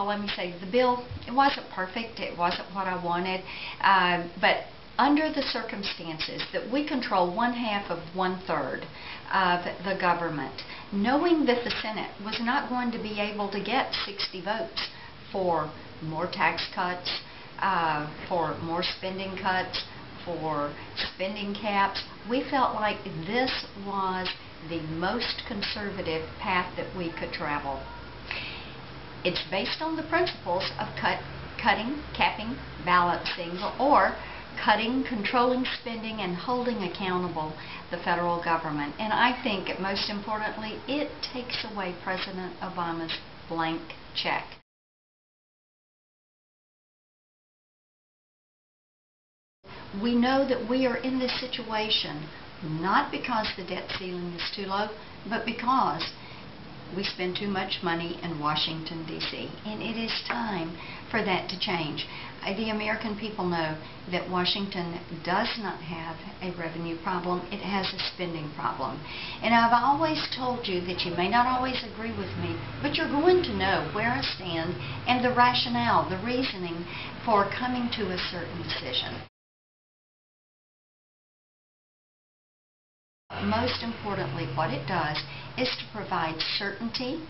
let me say, the bill, it wasn't perfect. It wasn't what I wanted. But under the circumstances that we control 1/2 of 1/3 of the government, knowing that the Senate was not going to be able to get 60 votes for more tax cuts, for more spending cuts, for spending caps, we felt like this was the most conservative path that we could travel. It's based on the principles of cutting, capping, balancing, or cutting, controlling spending, and holding accountable the federal government. And I think, most importantly, it takes away President Obama's blank check. We know that we are in this situation not because the debt ceiling is too low, but because we spend too much money in Washington, D.C. And it is time for that to change. The American people know that Washington does not have a revenue problem. It has a spending problem. And I've always told you that you may not always agree with me, but you're going to know where I stand and the rationale, the reasoning for coming to a certain decision. Most importantly, what it does is to provide certainty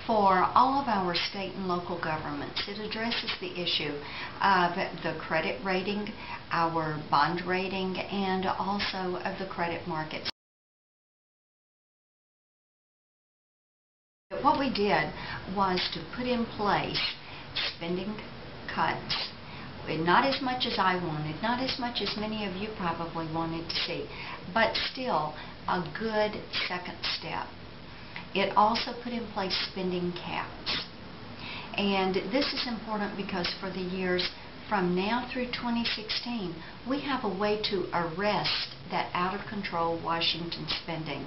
for all of our state and local governments. It addresses the issue of the credit rating, our bond rating, and also of the credit markets. What we did was to put in place spending cuts. Not as much as I wanted, not as much as many of you probably wanted to see, but still a good second step. It also put in place spending caps. And this is important because for the years from now through 2016, we have a way to arrest that out-of-control Washington spending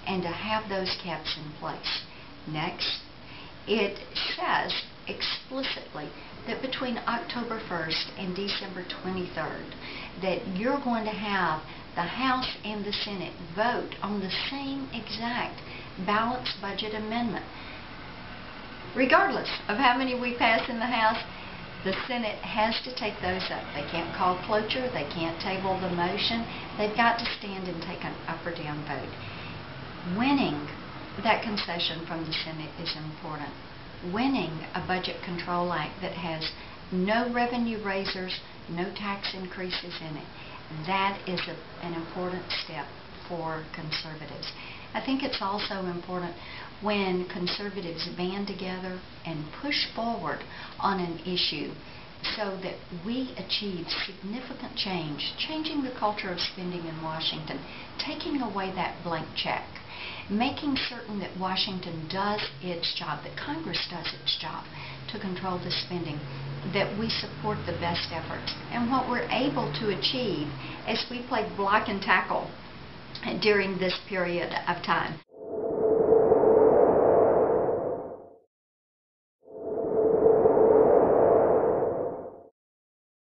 and to have those caps in place. Next, it says explicitly that between October 1st and December 23rd, that you're going to have the House and the Senate vote on the same exact balanced budget amendment. Regardless of how many we pass in the House, the Senate has to take those up. They can't call cloture, they can't table the motion, they've got to stand and take an up or down vote. Winning that concession from the Senate is important. Winning a Budget Control Act that has no revenue raisers, no tax increases in it, that is an important step for conservatives. I think it's also important when conservatives band together and push forward on an issue so that we achieve significant change, changing the culture of spending in Washington, taking away that blank check, making certain that Washington does its job, that Congress does its job to control the spending, that we support the best efforts. And what we're able to achieve as we play block and tackle during this period of time.